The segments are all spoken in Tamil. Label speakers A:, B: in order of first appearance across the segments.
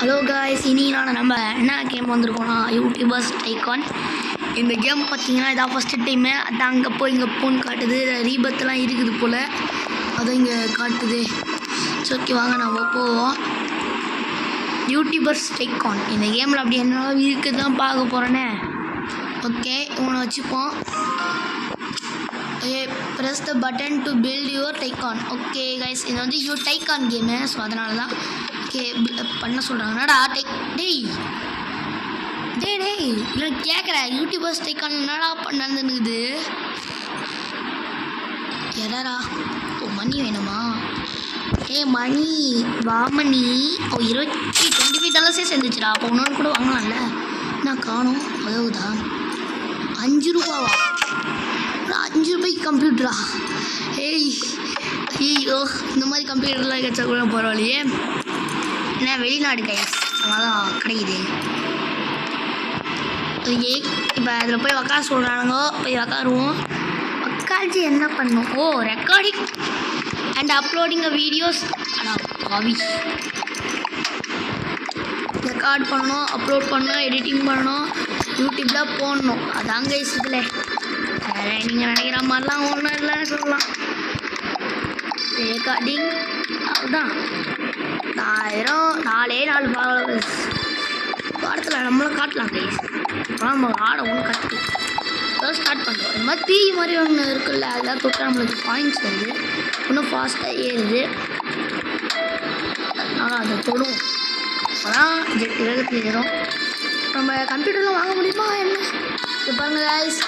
A: ஹலோ காய்ஸ், இனி நம்ம என்ன கேம் வந்திருக்கோம்னா யூடியூபர்ஸ் டைகான். இந்த கேம் பார்த்தீங்கன்னா இதான் ஃபஸ்ட்டு டைமு. அதான் அங்கே போய் இங்கே போன்னு காட்டுது. ரீபத்தெல்லாம் இருக்குது போல், அதான் இங்கே காட்டுது. சரி, ஓகே, வாங்க நம்ம போவோம். யூடியூபர்ஸ் டைகான் இந்த கேமில் அப்படி என்ன இருக்குது தான் பார்க்க போகிறேன்னே. ஓகே, இவனை வச்சுப்போம். Press the button to build your Taigun. Okay guys, இது வந்து டைகான் கேமு, ஸோ அதனால தான் ஓகே பண்ண சொல்கிறாங்க. என்னடா டேய் இல்லை கேட்குறேன், யூடியூபர்ஸ் டைகான் என்னடா நடந்துனுக்குது? எதாரா மணி வேணுமா? மணி வாமணி $25 சேர்ந்துச்சுடா. அப்போ ஒன்று கூட வாங்கலாம்ல. நான் காணும் அதாவதா $5 $5 கம்ப்யூட்டரா? ஐயோ, இந்த மாதிரி கம்ப்யூட்டர்லாம் கிடைச்சா கூட பரவாயில்லையே. ஏன்னா வெளிநாடு கைஸ், அதனால கிடைக்குது. ஓகே, இப்போ அதில் போய் உக்கார சொல்கிறானுங்க, போய் உக்காருவோம். உக்காச்சு என்ன பண்ணணும்? Recording and uploading videos. Record பண்ணணும், அப்லோட் பண்ணணும், எடிட்டிங் பண்ணணும், யூடியூப்பில் போடணும். அதான் கைஸ் இதில் வேறு நீங்கள் நினைக்கிற மாதிரிலாம் ஒன்றும் இல்லைன்னு சொல்லலாம். ரெக்கார்டிங் அதுதான் 4 ஃபாலோவர்ஸ் வாரத்தில் நம்மளும் காட்டலாம் கைஸ். இப்போலாம் நம்ம ஆட ஒன்று கற்றுக்கலாம், ஸ்டார்ட் பண்ணுறோம். இந்த மாதிரி தீ மாதிரி ஒன்று இருக்குல்ல, அதெல்லாம் தொட்டால் நம்மளுக்கு பாயிண்ட்ஸ் வருது, இன்னும் ஃபாஸ்ட்டாக ஏறுது. அதனால் அதை தொடும், அப்போதான் ஜெட்டு வேகத்தில் ஏறும். நம்ம கம்ப்யூட்டர்லாம் வாங்க முடியுமா என்ன? இது பாருங்கள் கைஸ்,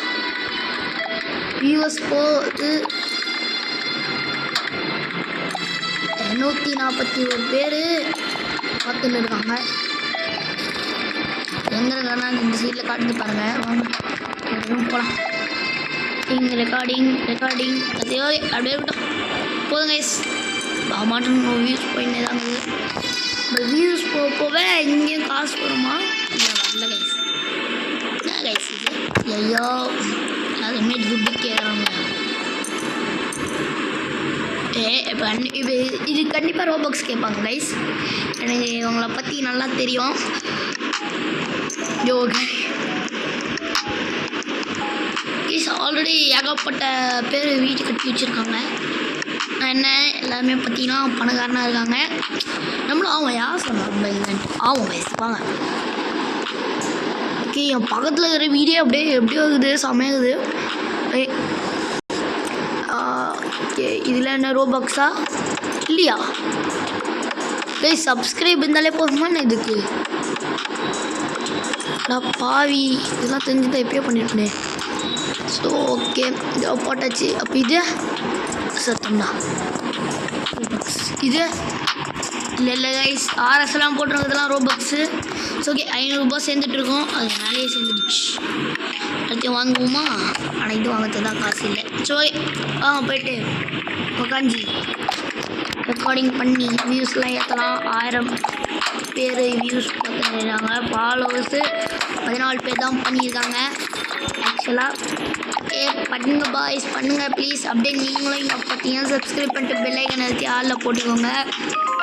A: வியூவர்ஸ் போகுது 241 பேர் பார்த்துன்னு இருக்காங்க. எங்கே இருக்காங்கன்னா இந்த சைடில் காட்டுது பாருங்கள். வாங்க போகலாம். இங்கே ரெக்கார்டிங் அதையோ அப்படியே இருக்கட்டும், போதும் கைஸ். மாட்டும் வியூஸ் போயின்னே தான் இருக்குது. இந்த வியூஸ் போக இங்கேயும் காசு வருமா? இல்லை வரல கைஸ். என்ன கைஸ் இது? ஐயோ, அதுமே துட்டு கேட்குறாங்க. இப்போ இது கண்டிப்பாக ரோபாக்ஸ் கேட்பாங்க கைஸ். எனக்கு இவங்களை பற்றி நல்லா தெரியும். ஆல்ரெடி ஏகப்பட்ட பேர் வீட்டு கட்டி வச்சுருக்காங்க. என்ன எல்லாருமே பார்த்தீங்கன்னா பணக்காரனாக இருக்காங்க. நம்மளும் ஆகும், யார் சொன்னாங்க இல்லைன்ட்டு ஆகும் கைஸ். வாங்க. ஓகே, என் பக்கத்தில் இருக்கிற வீடியோ அப்படியே எப்படி ஆகுது, செமையாகுது. ஓகே, இதில் என்ன ரோபாக்ஸா இல்லையா? சப்ஸ்கிரைப் இருந்தாலே போதுமா இதுக்கு? நான் பாவி, இதெல்லாம் தெரிஞ்சுதான் எப்பயோ பண்ணியிருக்கேன். ஸோ ஓகே, இதை போட்டாச்சு. அப்போ இது சத்தம்டா, இது இல்லை கைஸ், RS போட்டுருங்க. இதெல்லாம் ரோபாக்ஸு. So okay, $500 சேர்ந்துட்டுருக்கோம். அது மேலேயே சேர்ந்துடுச்சு. எல்லாத்தையும் வாங்குவோமா? ஆனால் இது வாங்கிறது தான் காசு இல்லை. ஸோ போயிட்டு உக்காஞ்சி ரெக்கார்டிங் பண்ணி வியூஸ்லாம் ஏற்றலாம். 1000 பேர் வியூஸ் பார்த்துருக்காங்க. ஃபாலோவர்ஸு 14 பேர் தான் பண்ணியிருக்காங்க ஆக்சுவலாக. பண்ணுங்கள் பாய்ஸ், பண்ணுங்கள் ப்ளீஸ். அப்படியே நீங்களும் இங்கே பார்த்தீங்கன்னா சப்ஸ்கிரைப் பண்ணிட்டு பெல்லைக்கன் அழுத்தி ஆளில் போட்டுக்கோங்க.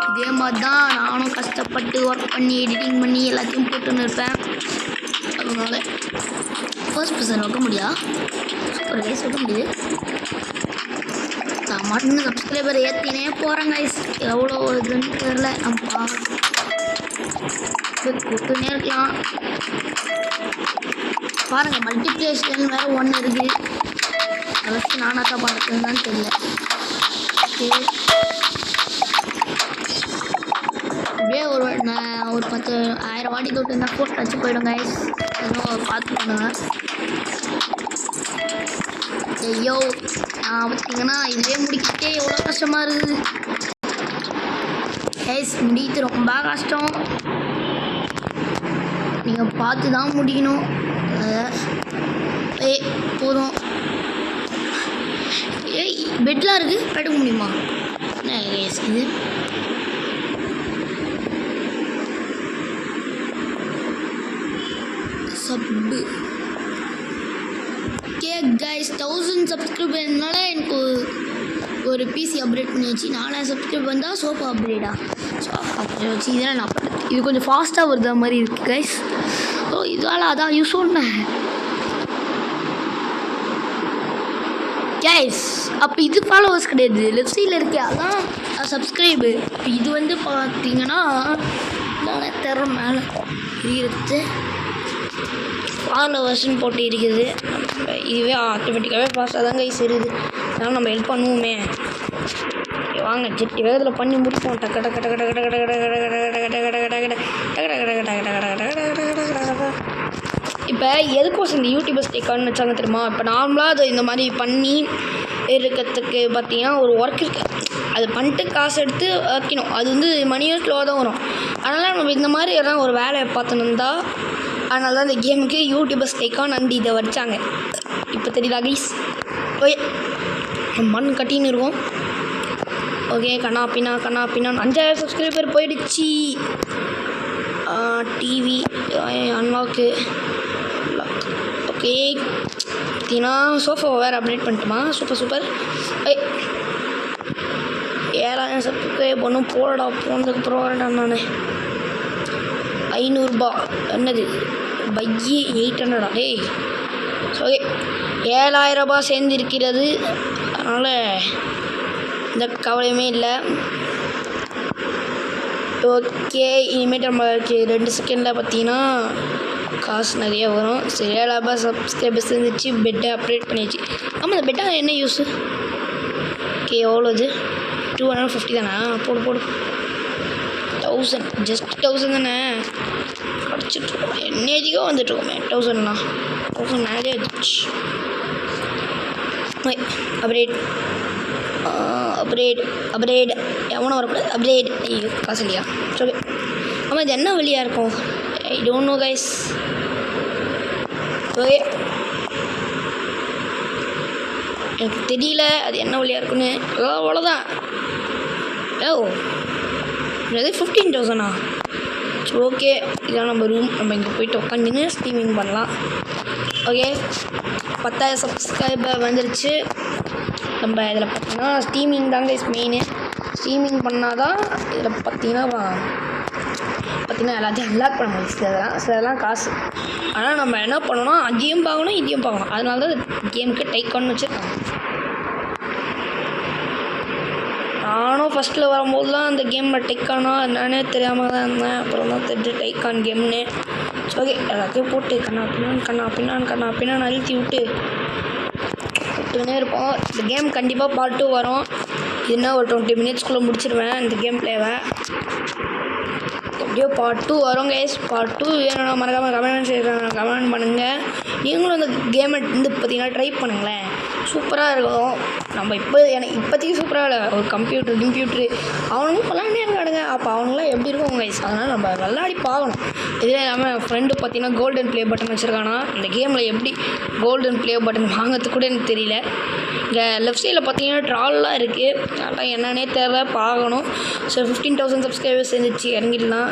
A: இதே மாதிரி தான் நானும் கஷ்டப்பட்டு ஒர்க் பண்ணி எடிட்டிங் பண்ணி எல்லாத்தையும் போட்டுன்னு இருப்பேன். அதனால ஃபர்ஸ்ட் பர்சன் வைக்க முடியா? சூப்பர் கைஸ், வைக்க முடியுது. நான் மட்டும் சப்ஸ்கிரைபர் ஏற்றினே போகிறேன் கைஸ். எவ்வளோ இதுன்னு தெரில, நம்ம கொடுத்துனே இருக்கலாம். பாருங்கள், மல்டிப்ளேஷன் வேறு ஒன்று இருக்குது. ஃபஸ்ட்டு நானாக தான் பண்ணுறதுன்னு தெரியல. ஓகே, அப்படியே ஒரு 10,000 வாட்டி தொட்டு இருந்தால் போட்டு வச்சு போயிடும் கைஸ். எதுவும் பார்த்து பண்ணுங்க. ஐயோ, நான் பார்த்தீங்கன்னா இதுவே முடிக்கிட்டே எவ்வளோ கஷ்டமாக இருக்குது கைஸ். முடிக்கிறது ரொம்ப கஷ்டம், நீங்கள் பார்த்து தான் முடிக்கணும். போதும். பெட்லாம் இருக்குது, படுக்க முடியுமா? என்ன கைஸ் இது? சப்பு கைஸ், 1000 சப்ஸ்கிரைபர் இருந்தால எனக்கு ஒரு பிசி அப்டேட் பண்ணியாச்சு. 4000 சப்ஸ்கிரைப் வந்தால் சோஃபா அப்டேட்டா? வச்சு இதெல்லாம் நான் பண்ணுறது. இது கொஞ்சம் ஃபாஸ்ட்டாக வருது மாதிரி இருக்குது கைஸ். ஸோ இதால் அதான் யூஸ் சொன்னேன் கைஸ். அப்போ இது ஃபாலோவர்ஸ் கிடையாது, லெஃப்ட் சைடில் இருக்கே அதான் சப்ஸ்கிரைபு. இப்போ இது வந்து பார்த்தீங்கன்னா தெர மேலே இருக்கிறது ஃபாலோவர்ஸ்ன்னு போட்டு இருக்குது. இதுவே ஆட்டோமேட்டிக்காகவே ஃபாஸ்ட்டாக தான் கைஸ் இருக்குது. அதனால் நம்ம ஹெல்ப் பண்ணுவோமே. வாங்க ஜெட்டி வேகத்தில் பண்ணி முடிப்போம். டக்க டக்க டக்க டக்க டக்க டக்க டக்க டக்க டக்க டக்க. இப்போ எதுக்கோசம் இந்த யூடியூபர்ஸ் டேக்கான்னு வச்சாங்க தெரியுமா? இப்போ நார்மலாக அது இந்த மாதிரி பண்ணி இருக்கிறதுக்கு பார்த்தீங்கன்னா ஒரு ஒர்க் இருக்குது. அது பண்ணிட்டு காசு எடுத்து வைக்கணும். அது வந்து மணியும் ஸ்லோவாக தான் வரும். அதனால் நம்ம இந்த மாதிரி எல்லாம் ஒரு வேலையை பார்த்துன்னு அதனால தான் இந்த கேமுக்கு யூடியூபர்ஸ் டேக்கான் அண்ட் இதை வச்சாங்க. இப்போ தெரியுதா கைஸ்? ஓகே மண் கட்டின்னு இருக்கும். ஓகே கண்ணா பின்னா 5000 சப்ஸ்கிரைபர் போயிடுச்சு. TV unlock. ஓகே பார்த்தீங்கன்னா சோஃபாவை வேறு அப்டேட் பண்ணிட்டுமா? சூப்பர். 7000 சப்ஸ்கிரைப் ஒன்றும் போனதுக்கப்புறம் வரேன் நான். 500 என்னது பையி 800 டேய். ஓகே 7000 ரூபாய் சேர்ந்திருக்கிறது. அதனால் இந்த கவலையுமே இல்லை. ஓகே இனிமேட்டு நம்மளுக்கு 2 செகண்டில் பார்த்தீங்கன்னா காசு நிறைய வரும். சரி 7000 ரூபாய் சப்ஸ்கிரைபர்ஸ் இருந்துச்சு. பெட்டை அப்டேட் பண்ணிடுச்சு. ஆமாம் அந்த பெட்டை என்ன யூஸு? ஓகே எவ்வளோ இது 250 தானே? போடு 1000 ஜஸ்ட் 1000 தானே கிடச்சிட்ருக்கோம். என்னேஜிக்காக வந்துட்டுருக்கோமே 1000ண்ணா. 1000 நிறைய வந்துச்சு. அப்ரேட் எவனும் வரக்கூடாது. அப்ரேட் ஐயோ காசு இல்லையா? ஓகே ஆமாம் இது என்ன வழியாக இருக்கும்? I don't know guys. Okay எனக்கு தெரியல அது என்ன வழியாக இருக்குன்னு. அவ்வளோதான். அது 15,000 சரி ஓகே இதான் நம்ம ரூம். நம்ம இங்கே போய்ட்டு உட்காந்துன்னு ஸ்ட்ரீமிங் பண்ணலாம். ஓகே 10,000 சப்ஸ்கிரைபர் வந்துருச்சு. நம்ம இதில் பார்த்தீங்கன்னா ஸ்ட்ரீமிங் தாங்க மெயின். ஸ்ட்ரீமிங் பண்ணால் தான் இதில் பார்த்தீங்கன்னா எல்லாத்தையும் அன்லாக் பண்ண முடியும். சிலதெல்லாம் காசு. ஆனால் நம்ம என்ன பண்ணணும், அதையும் பார்க்கணும் இதையும் பார்க்கணும். அதனால தான் கேமுக்கு டேக்கான்னு வச்சுருக்காங்க. நானும் ஃபஸ்ட்டில் வரும்போது தான் அந்த கேமில் டேக்கானா என்னன்னே தெரியாமல் தான் இருந்தேன். அப்புறம் தான் தெரிஞ்சு டேக்கான் கேம்னு. ஓகே எல்லாத்தையும் போட்டு கண்ணா பின்னான்னு அழுத்தி விட்டுக்கினே இருப்போம். இந்த கேம் கண்டிப்பாக பார்ட் 2 வரும். இதுனா ஒரு 20 மினிட்ஸ்குள்ளே முடிச்சிடுவேன் இந்த கேம் பிளேவை. எப்படியோ பார்ட் 2 வரும் கைஸ். பார்ட் 2 வேணும்னா மறக்காமல் கமெண்ட் பண்ணுங்கள். நீங்களும் அந்த கேமை வந்து பார்த்தீங்கன்னா ட்ரை பண்ணுங்களேன். சூப்பராக இருக்கும். நம்ம எனக்கு இப்போதைக்கு சூப்பராக இல்லை. ஒரு கம்ப்யூட்ரு அவனுங்களும் விளாண்டே இருக்காடுங்க. அப்போ அவனுங்களாம் எப்படி இருக்கும் கைஸ்? அதனால் நம்ம விளாடி பார்க்கணும். இதே இல்லாமல் ஃப்ரெண்டு பார்த்தீங்கன்னா கோல்டன் ப்ளே பட்டன் வச்சுருக்கானா. இந்த கேமில் எப்படி கோல்டன் ப்ளே பட்டன் வாங்கிறது கூட எனக்கு தெரியல. இங்கே லெஃப்ட் சைடில் பார்த்தீங்கன்னா ட்ரால்லாம் இருக்குது. அதெல்லாம் என்னன்னே தெரியல, பார்க்கணும். ஸோ 15,000 சப்ஸ்கிரைபர்ஸ் இருந்துச்சு. இறங்கிடலாம்.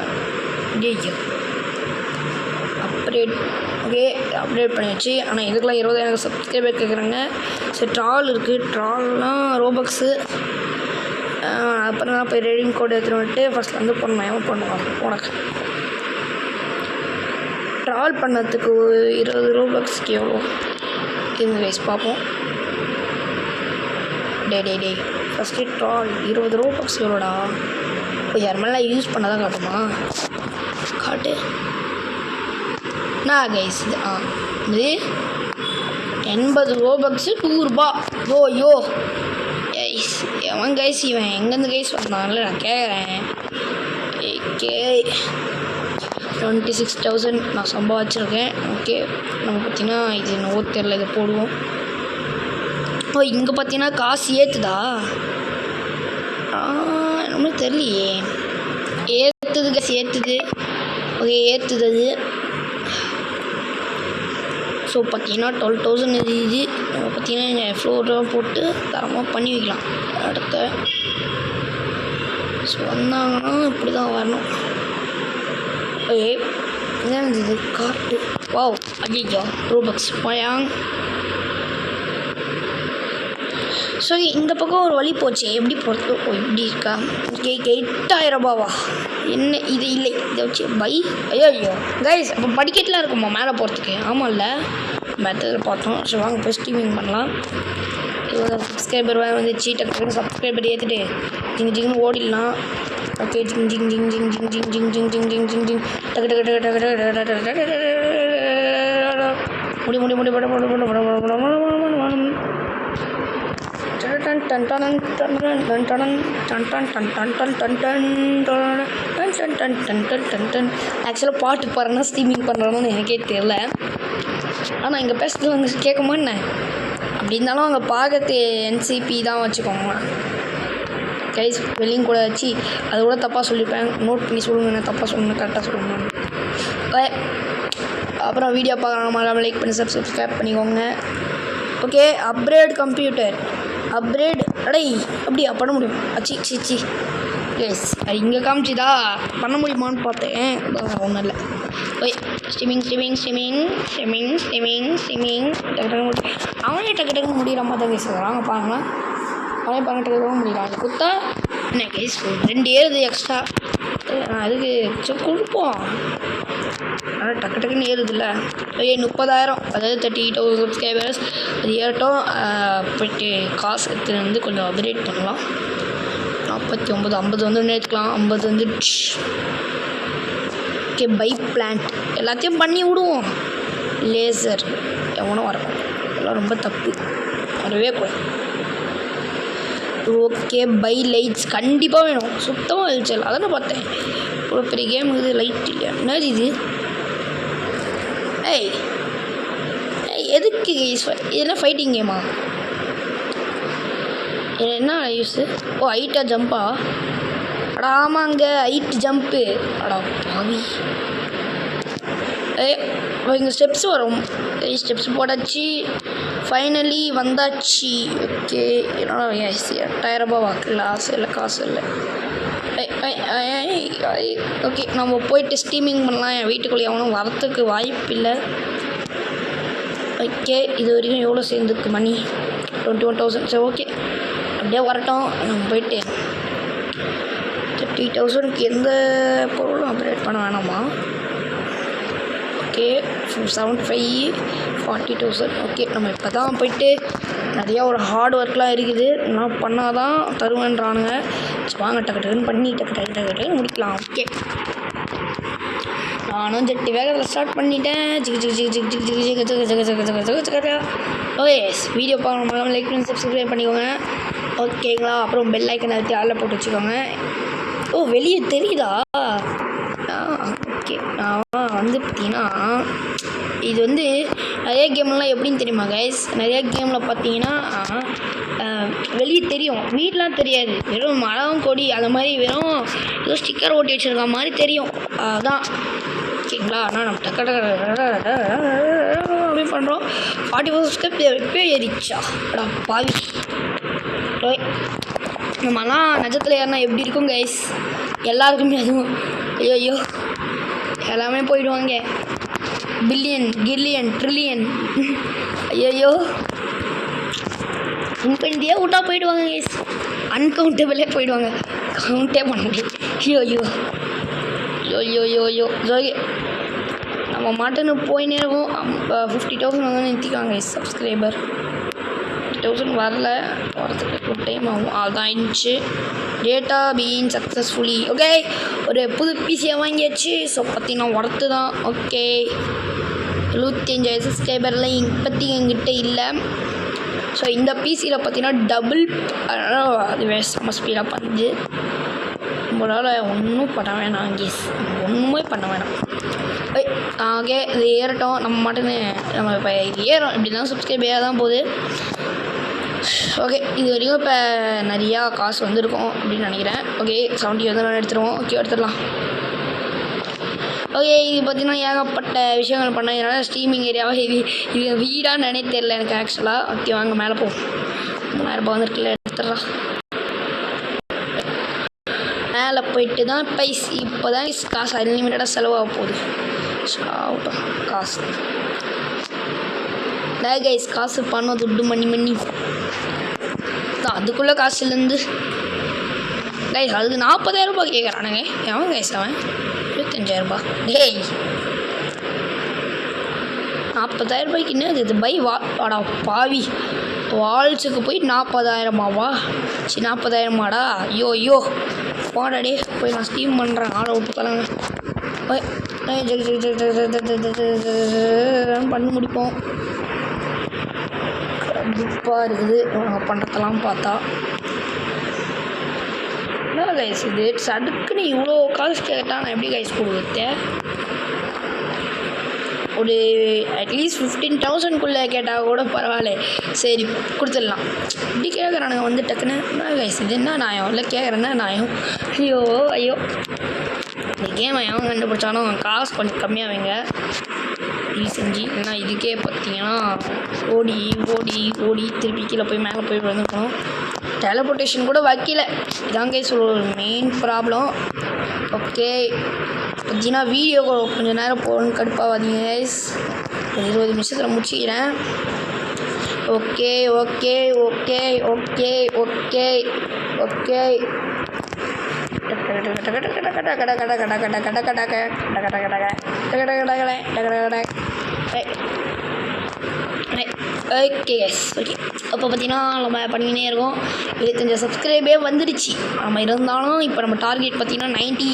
A: ஐயோ அப்டேட் பண்ணியாச்சு. ஆனால் இதுக்கெலாம் 20,000 சப்ஸ்கிரைபர் கேட்குறாங்க. சரி ட்ரால் இருக்குது. ட்ரால்லாம் ரோபக்ஸு. அப்புறம் தான் போய் ரெடிங் கோட் எடுத்துகிட்டு வந்துட்டு ஃபஸ்ட்டில் வந்து எவன் பண்ணுவாங்க உனக்கு ட்ரால் பண்ணதுக்கு 20 ரோபக்ஸ்க்கு எவ்வளோ இந்த கைஸ் பார்ப்போம். டே ஃபஸ்ட்டு ட்ரால் 20 ரோபக்ஸ் எவ்வளோடா? இப்போ யார் மேலே யூஸ் பண்ண தான் காட்டுமா? காட்டு நான் கைஸ் இது 80 ரோபக்ஸு 2 ரூபா. யோ கைஸ் எவன் கைஸ் இவன் எங்கேருந்து கைஸ் வந்தான்ல நான் கேட்குறேன். ஓகே 26,000 நான் சம்பாதிச்சிருக்கேன். ஓகே நம்ம பார்த்தீங்கன்னா இது என்னவோ தெரில, இதை போடுவோம். இங்கே பார்த்தீங்கன்னா காசு ஏற்றுதா? என்னமோ தெரியலையே. ஏற்றுது கைஸ் ஏற்றுது. ஓகே ஏற்றுது அது. ஸோ பார்த்தீங்கன்னா 12,000 இது. நம்ம பார்த்தீங்கன்னா இங்கே ஃப்ளோரெலாம் போட்டு தரமாக பண்ணி வைக்கலாம் அடுத்த. ஸோ வந்தாங்கன்னா இப்படி தான் வரணும். ஓகே என்ன இது கார்ட்டு? வாவ் ஐயோ ரோபக்ஸ் பயாங். ஸோ இந்த பக்கம் ஒரு வழி போச்சு, எப்படி போகிறது? ஓ இப்படி இருக்கா? ஓகே 8000 ரூபாவா? என்ன இது? இல்லை இதை வச்சு பை. ஐயோ கைஸ், அப்போ படிக்கட்டுலாம் இருக்குமா மேலே போகிறதுக்கு? ஆமாம்ல, மெத்தடில் பார்த்தோம். ஸோ வாங்க போய் ஸ்ட்ரீமிங் பண்ணலாம். இவ்வளோ சப்ஸ்கிரைபர் வந்துச்சு, டக்குன்னு சப்ஸ்கிரைபர் ஏற்றிட்டு ஜிங்னு ஓடிடலாம். ஓகே ஜிங் ஜிங் ஜிங் ஜிங் ஜிங் ஜிங் ஜிங் ஜிங் ஜிங் ஜிங் ஜிங் ஜிங் டக்கு டக்கு டக்கு டக்கு முடி முடி முடி பட பட பட பட பட ஆக்சுவலாக பாட்டு பாடுறேன்னா ஸ்ட்ரீமிங் பண்ணுறோன்னு எனக்கே தெரியல. ஆனால் இங்கே பேசுறது வந்து கேட்குமா என்ன? அப்படி இருந்தாலும் அங்கே பார்க்கறது என்சிபி தான் வச்சுக்கோங்க கைஸ். வெளியும் கூட வச்சு அது கூட தப்பாக சொல்லியிருப்பேன், நோட் பண்ணி சொல்லுங்க. நான் தப்பாக சொல்லணும், கரெக்டாக சொல்லணும். அப்புறம் வீடியோ பார்க்கலாம், மறக்காம லைக் பண்ணி சப்ஸ்கிரைப் பண்ணிக்கோங்க. Okay upgrade computer upgrade. அடை அப்படியா பண்ண முடியும்? சி எஸ் இங்கே காமிச்சிதா பண்ண முடியுமான்னு பார்த்தேன். ஒன்றும் இல்லை. ஓய் ஸ்ட்ரீமிங் அவனே டக்கு டக்குன்னு முடிகிற மாதிரி தான் கேஸ் வாங்க பாருங்களேன். அவனே பண்ண டக்கு முடியலாம். அது கொடுத்தா என்ன கேஸ் 2 ஏறுது எக்ஸ்ட்ரா. அதுக்கு கொடுப்போம். ஆனால் டக்கு டக்குன்னு ஏறுதுல்ல. ஓகே 30,000, அதாவது 30,000 சப்ஸ்கிரைபர்ஸ் அது ஏறட்டும். போய்ட்டு காசு எடுத்துகிட்டு வந்து கொஞ்சம் அப்கிரேட் பண்ணலாம். 49 50 வந்து எடுத்துக்கலாம். 50 வந்து ஓகே பை பிளான்ட் எல்லாத்தையும் பண்ணி விடுவோம். லேசர் எவனோ வரணும், அதெல்லாம் ரொம்ப தப்பு, வரவே கூடாது. ஓகே பை லைட்ஸ் கண்டிப்பாக வேணும். சுத்தமாக வெளிச்சல் அதானே பார்த்தேன். இவ்வளோ பெரிய கேம் இருக்குது, லைட் இல்லையா? என்னது இது? ஏய் எதுக்கு இதெல்லாம் ஃபைட்டிங் கேமா? என்ன யூஸு? ஓ ஹைட்டா ஜம்பா? அடா ஆமாங்க ஹைட் ஜம்ப்பு. அடா பாவி. இங்கே ஸ்டெப்ஸ் வரும். ஸ்டெப்ஸ் போட்டாச்சு, ஃபைனலி வந்தாச்சு. ஓகே என்னோட 8000 ரூபாவா? காசு இல்லை. ஓகே நம்ம போயிட்டு ஸ்ட்ரீமிங் பண்ணலாம். என் வீட்டுக்குள்ளே எவனும் வரத்துக்கு வாய்ப்பு இல்லை. ஓகே இது வரைக்கும் எவ்வளோ சேர்ந்துருக்கு மணி? 21,000. சரி ஓகே அப்படியே வரட்டும். நம்ம போயிட்டு 30,000க்கு எந்த பொருளும் அப்கிரேட் பண்ண வேணாமா? ஓகே 75 40,000. ஓகே நம்ம இப்போ தான் போயிட்டு நிறையா ஒரு ஹார்ட் ஒர்க்லாம் இருக்குது, நான் பண்ணால் தான் தருவேன்றானுங்க. வாங்க டக்கு டக்குன்னு பண்ணி டக்கு முடிக்கலாம். ஓகே நானும் ஜெட்டி வேகத்தில் ஸ்டார்ட் பண்ணிட்டேன். ஓகே வீடியோ பார்க்கணும், லைக் பண்ணி சப்ஸ்கிரைப் பண்ணிக்கோங்க ஓகேங்களா. அப்புறம் பெல் ஐக்கனை அழுத்தி ஆளில் போட்டு வச்சுக்கோங்க. ஓ வெளியே தெரியுதா? ஓகே நான் வந்து பார்த்தீங்கன்னா இது வந்து நிறைய கேம்லாம் எப்படின்னு தெரியுமா கைஸ்? நிறைய கேமில் பார்த்தீங்கன்னா வெளியே தெரியும், வீடெலாம் தெரியாது. வெறும் மரம் கொடி அந்த மாதிரி வெறும் ஏதோ ஸ்டிக்கர் ஓட்டி வச்சுருக்க மாதிரி தெரியும். அதான் ஓகேங்களா. ஆனால் நம்ம அப்படி பண்ணுறோம். 44 ஸ்டெப் எப்போ ஏறிச்சா? அடா பாவி. நம்மலாம் நிஜத்தில் ஏறினா எப்படி இருக்கும் கைஸ்? எல்லாருக்குமே அதுவும் ஐயோ எல்லாமே போயிடுவாங்க. பில்லியன் கில்லியன் ட்ரில்லியன் ஐயோ இன்ஃபினிட்டியே விட்டா போயிடுவாங்க கைஸ். அன்கவுண்டபிளே போயிடுவாங்க, கவுண்டே பண்ண முடியும். ஐயோ நம்ம மாட்டுன்னு போயினே இருக்கும். 50,000 வந்து நிறுத்திக்காங்க சப்ஸ்கிரைபர். 50,000 வரத்துக்கு ஒரு டைம் ஆகும். அதுதான் ஆயிடுச்சு. Data been successfully. ஓகே ஒரு புது பிசியை வாங்கியாச்சு. ஸோ பார்த்தீங்கன்னா ஒர்த்து தான். ஓகே 75,000 சப்ஸ்கிரைபர்லாம் இப்போதைக்கு என்கிட்ட இல்லை. ஸோ இந்த பிசியில் பார்த்தீங்கன்னா டபுள், அது செம்ம ஸ்பீடாக பண்ணுது. நம்மளால் ஒன்றும் பண்ண வேணாம் கேஸ், ஒன்றுமே பண்ண வேணாம். ஓகே இது ஏறட்டும். நம்ம மட்டுன்னு நம்ம இப்போ இது ஏறும் இப்படி தான் சப்ஸ்கிரைபராக தான் போகுது. ஓகே இது வரைக்கும் இப்போ நிறையா காசு வந்திருக்கும் அப்படின்னு நினைக்கிறேன். ஓகே 70 வந்து எடுத்துருவோம். ஓகே எடுத்துடலாம். ஓகே இது பார்த்திங்கன்னா ஏகப்பட்ட விஷயங்கள் பண்ணதுனால ஸ்ட்ரீமிங் ஏரியாவாக இது வீடாக நினைத்து தெரியல எனக்கு ஆக்சுவலாக. ஓகே வாங்க மேலே போவோம். 3000 ரூபாய் வந்துருக்குல்ல, எடுத்துடுறா. மேலே போயிட்டு தான் இப்போ தான் காசு அன்லிமிட்டடாக செலவாக போகுது. ஆகட்டும் காசு கைஸ், காசு பணம் துட்டு மணி அதுக்குள்ளே காசுலேருந்து கைஸ் அதுக்கு 40,000 ரூபாய் கேட்குறானுங்க. எவன் கைஸ் அவன் 25,000 ரூபாய். டேய் 40,000 ரூபாய்க்கு என்ன இது பை வாடா பாவி. வால்ஸுக்கு போய் 40,000 சரி 40,000 ஐயோ போடாடே போய் நான் ஸ்டீம் பண்ணுறேன். ஆளை விட்டு தரங்க பண்ணி முடிப்போம். கண்டிப்பாக இருக்குது நாங்கள் பண்ணுறதெல்லாம் பார்த்தா. என்ன கைஸ் இது சடுக்குன்னு இவ்வளோ காசு கேட்டால் நான் எப்படி கைஸ் கொடுத்தேன்? ஒரு அட்லீஸ்ட் 15,000க்குள்ளே கேட்டால் கூட பரவாயில்ல, சரி கொடுத்துடலாம். இப்படி கேட்குறானுங்க வந்து டக்குன்னு. என்ன கைஸ் இது என்ன நியாயம்? இல்லை கேட்குறேன்னா நியாயம். ஐயோ இந்த கேமை எவன் கண்டுபிடிச்சாலும் காசு கொஞ்சம் கம்மியாக வைங்க இது செஞ்சு. ஏன்னா இதுக்கே பார்த்தீங்கன்னா ஓடி திருப்பி கீழே போய் மேலே போய் வந்துருக்கணும். டெலபோர்டேஷன் கூட வைக்கல. இதாங்க ஒரு மெயின் ப்ராப்ளம். ஓகே பார்த்தீங்கன்னா வீடியோ கொஞ்சம் நேரம் போகணுன்னு கடுப்பாகாதீங்க கைஸ். 20 நிமிஷத்தில் முடிச்சுக்கிறேன். Okay okay yes okay. அப்போ பார்த்தீங்கன்னா நம்ம பண்ணிக்கினே இருக்கோம். 25 சப்ஸ்கிரைபே வந்துடுச்சு. நம்ம இருந்தாலும் இப்போ நம்ம டார்கெட் பார்த்திங்கன்னா 90.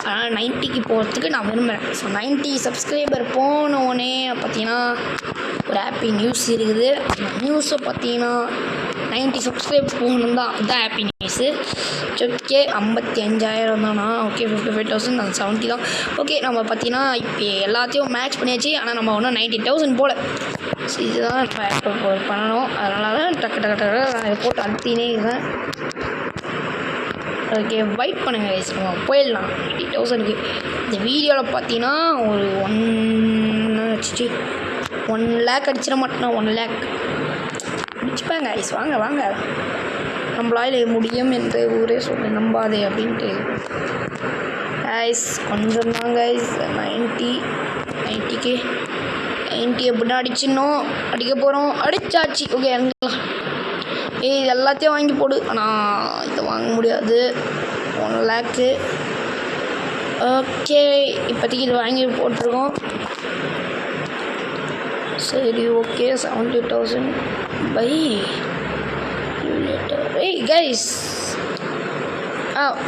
A: அதனால் 90க்கு போகிறதுக்கு நான் விரும்புகிறேன். ஸோ 90 சப்ஸ்கிரைபர் போனோடனே பார்த்திங்கன்னா ஒரு ஹாப்பி நியூஸ் இருக்குது. அந்த நியூஸை பார்த்திங்கன்னா 90 சப்ஸ்கிரைப் போகணும் தான். அதுதான் ஹாப்பி நியூஸு. ஓகே 55,000 தானா? ஓகே 55,000 நான் 70 தான். ஓகே நம்ம பார்த்திங்கன்னா இப்போ எல்லாத்தையும் மேட்ச் பண்ணியாச்சு. ஆனால் நம்ம ஒன்றும் 90,000 போல். ஸோ இதுதான் இப்போ பண்ணணும். அதனால தான் டக்கு நான் இதை போட்டு அழுத்தினே இருக்கேன். ஓகே வெயிட் பண்ணுங்கள் கைஸ், நம்ம போயிடலாம் 80,000க்கு. இந்த வீடியோவில் பார்த்தீங்கன்னா ஒரு 1 லேக் அடிச்சிட மாட்டேன்னா 1 லேக் அடிச்சுப்பேங்க கைஸ். வாங்க நம்மளால் முடியும் என்று ஊரே சொல்லி நம்பாதே அப்படின்ட்டு கைஸ். கொஞ்சம் தான் கைஸ் 90க்கு 90 எப்படின்னா அடிச்சிடணும். அடிக்க போகிறோம். அடிச்சாச்சு. ஓகே இறங்கலாம். இது எல்லாத்தையும் வாங்கி போடு. ஆனால் இதை வாங்க முடியாது. 1 லேக்கு. ஓகே இப்போதைக்கு இது வாங்கி போட்டிருக்கோம். சரி ஓகே 70,000 பை ஏய் கைஸ்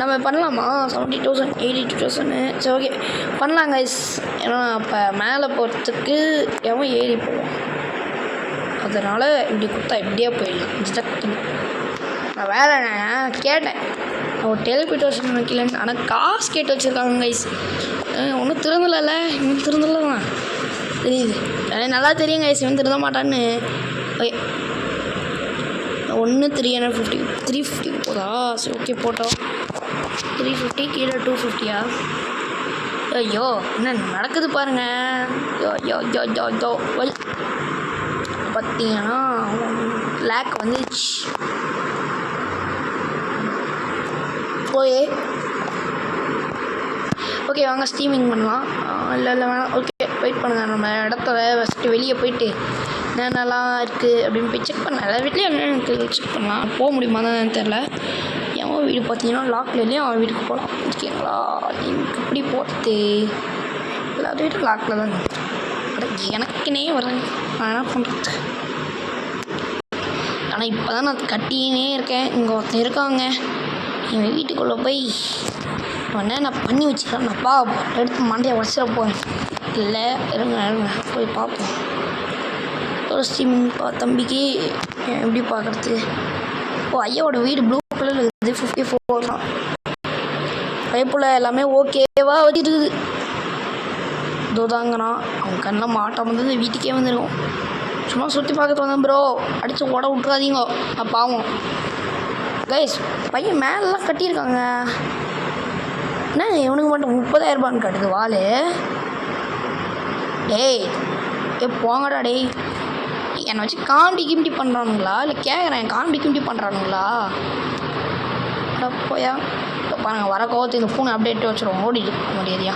A: நம்ம பண்ணலாமா? 70,000 82,000. சரி ஓகே பண்ணலாம் கைஸ். ஏன்னா அப்போ மேலே போகிறதுக்கு எவன் ஏறி போவோம். அதனால் இப்படி கொடுத்தா இப்படியே போயிடலாம். ஜிடக்னு நான் வேறு நான் கேட்டேன். நான் ஒரு டெலிபிட்டேஷன் வைக்கலன்னு. ஆனால் காசு கேட்டு வச்சுருக்காங்க கைஸ். ஒன்றும் திருந்தலைல்ல. இன்னும் திருந்தலை தான் தெரியுது. எனக்கு நல்லா தெரியும் கைஸ் இவன் திருந்த மாட்டான்னு. ஓகே 350 350 போதா? சரி ஓகே போட்டோம். 350 கீழே 250. ஐயோ என்ன நடக்குது பாருங்க. யோ பார்த்தீங்கன்னா 1 லேக் வந்துச்சு. ஓகே வாங்க ஸ்ட்ரீமிங் பண்ணலாம். இல்லை வேணாம். ஓகே வெயிட் பண்ணுங்கள். நம்ம இடத்துல ஃபஸ்ட்டு வெளியே போயிட்டு என்னென்னலாம் இருக்குது அப்படின்னு போய் செக் பண்ணலாம். எல்லா வீட்லேயும் எனக்கு செக் பண்ணலாம். போக முடியுமா தான் தெரில. என் வீடு பார்த்தீங்கன்னா லாக்கில் இல்லையா அவன் வீட்டுக்கு போகலாம். ஓகேங்களா? எனக்கு இப்படி போட்டு எல்லா வீடும் லாக்கில் தாங்க. எனக்குனே வரேங்க. நான் என்ன பண்ணுறது? ஆனால் இப்போ தான் நான் கட்டினே இருக்கேன். இங்கே ஒருத்தன் இருக்காங்க. எங்கள் வீட்டுக்குள்ளே போய் உடனே நான் பண்ணி வச்சுக்கிறேன். நான் எடுத்து மண்டையை வச்சிட போகிறேன். இல்லை இருங்க போய் பார்ப்போம். ஒரு ஸ்ட்ரீமிங் தம்பிக்கு எப்படி பார்க்குறது? ஐயாவோட வீடு ப்ளூ கலரில் இருக்குது. 54 தான். பைப்பில் எல்லாமே ஓகேவா வச்சுருக்குது. தாங்கண்ணா அவன் கண்ணெலாம் மாட்டாமல் வந்து வீட்டுக்கே வந்துடும். சும்மா சுற்றி பார்க்கறது வந்தேன் ப்ரோ. அடித்து ஓட விட்றாதீங்க. பாவம் கைஸ். பையன் மேலெலாம் கட்டியிருக்காங்க. என்ன இவனுக்கு மட்டும் 30,000 ரூபான்னு கட்டுது வாள். டேய் போங்கடா டேய். என்னை வச்சு காமெடி கிம்டி பண்ணுறானுங்களா? இல்லை கேட்குறேன் காமெடி கிம்டி பண்ணுறானுங்களா? போயா பாருங்கள் வர கோவத்து இந்த ஃபோனை அப்டேட்டு வச்சுருவோம். ஓடிட்டு முடியாதியா?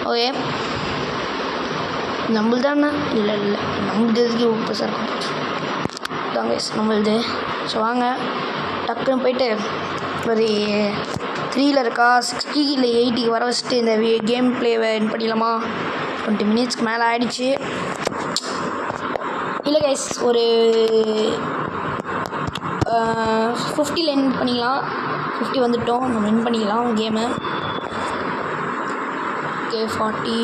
A: ஓகே நம்மள்தானே? இல்லை நம்மளுது எதுக்கு இப்போ சார் தாங்க நம்மளுது ஸோ வாங்க டக்குன்னு போயிட்டு ஒரு 3ல் இருக்கா 60 இல்லை 80 வர வச்சுட்டு இந்த கேம் பிளேவை என் பண்ணிடலாமா? 20 மினிட்ஸ்க்கு மேலே ஆகிடுச்சு. இல்லை கைஸ் ஒரு 50ல் என் பண்ணிக்கலாம். 50 வந்துட்டோம், நம்ம வின் பண்ணிக்கலாம் கேமு. ஓகே 40.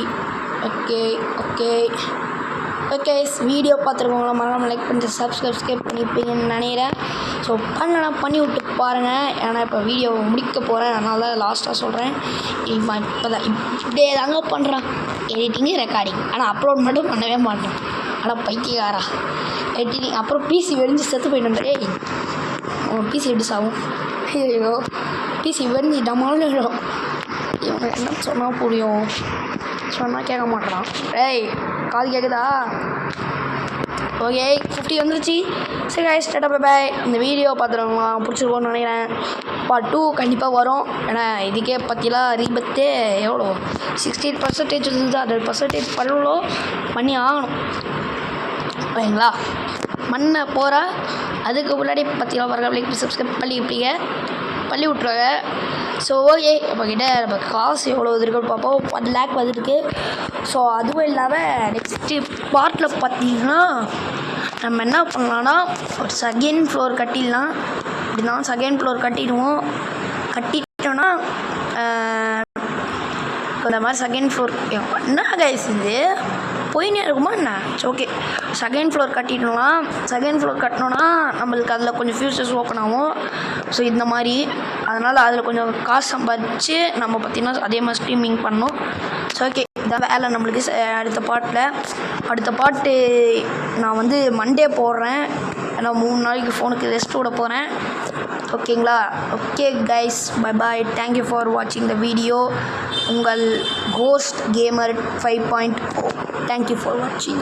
A: ஓகே வீடியோ பார்த்துருக்கவங்கள மறக்காமல் லைக் பண்ணிட்டு சப்ஸ்கிரைப் பண்ணியிருப்பீங்கன்னு நினைக்கிறேன். ஸோ பண்ணலாம் பண்ணி விட்டு பாருங்கள். ஏன்னா இப்போ வீடியோ முடிக்க போகிறேன், அதனால தான் லாஸ்ட்டாக சொல்கிறேன். இப்போ தான் இப்படியே தாங்க பண்ணுறேன், எடிட்டிங்கு ரெக்கார்டிங். ஆனால் அப்லோட் மட்டும் பண்ணவே மாட்டேன். ஆனால் பைத்தியக்காரா எடிட்டிங். அப்புறம் பிசி வெடிஞ்சு செத்து போயிட்டு பிசி எப்படி சாகும்? ஐயோ பிசி வெடிஞ்சு டமாலும் இவங்க என்ன சொன்னால் புரியும், சொன்னால் கேட்க மாட்டேறான். ஏய் காது கேட்குதா? ஓகே 50 வந்துருச்சு. சரி கைஸ் டாடா பை பாய். இந்த வீடியோ பார்த்துருவாங்களா பிடிச்சிருக்கோன்னு நினைக்கிறேன். பார்ட் 2 கண்டிப்பாக வரும். ஏன்னா இதுக்கே பற்றிலாம் ரீபத்தே எவ்வளோ 68% இருந்தது, 100% பண்ணி ஆகணும் ஓகேங்களா? மண்ணை போகிற அதுக்கு முன்னாடி பற்றிலாம் வரலாம் சப்ஸ்கிரைப் பண்ணி விட்ருவாங்க. ஸோ ஓகே நம்மக்கிட்ட நம்ம காசு எவ்வளோ இருக்குன்னு பார்ப்போம். 1 lakh வந்துருக்கு. ஸோ அதுவும் இல்லாமல் நெக்ஸ்ட்டு பார்ட்டில் பார்த்தீங்கன்னா நம்ம என்ன பண்ணலான்னா ஒரு செகண்ட் ஃப்ளோர் கட்டிடலாம். அப்படின்னா செகண்ட் ஃப்ளோர் கட்டிட்டோன்னா இந்த மாதிரி செகண்ட் ஃப்ளோர் என்ன கைஸ் இது போயினே இருக்குமா என்ன? ஓகே செகண்ட் ஃப்ளோர் கட்டிட்டோம்லாம். செகண்ட் ஃப்ளோர் கட்டினோன்னா நம்மளுக்கு அதில் கொஞ்சம் ஃபியூச்சர்ஸ் ஓப்பன் ஆகும். ஸோ இந்த மாதிரி அதனால் அதில் கொஞ்சம் காசு சம்பாதிச்சு நம்ம பார்த்திங்கன்னா அதே மாதிரி ஸ்ட்ரீமிங் பண்ணோம். ஸோ ஓகே இதான் வேலை நம்மளுக்கு. அடுத்த பாட்டு நான் வந்து மண்டே போடுறேன். ஏன்னா 3 நாளைக்கு ஃபோனுக்கு ரெஸ்ட் விட போகிறேன். ஓகேங்களா? Okay guys bye bye. Thank you for வாட்சிங் த வீடியோ. உங்கள் cost gamer 5.0. Thank you for watching.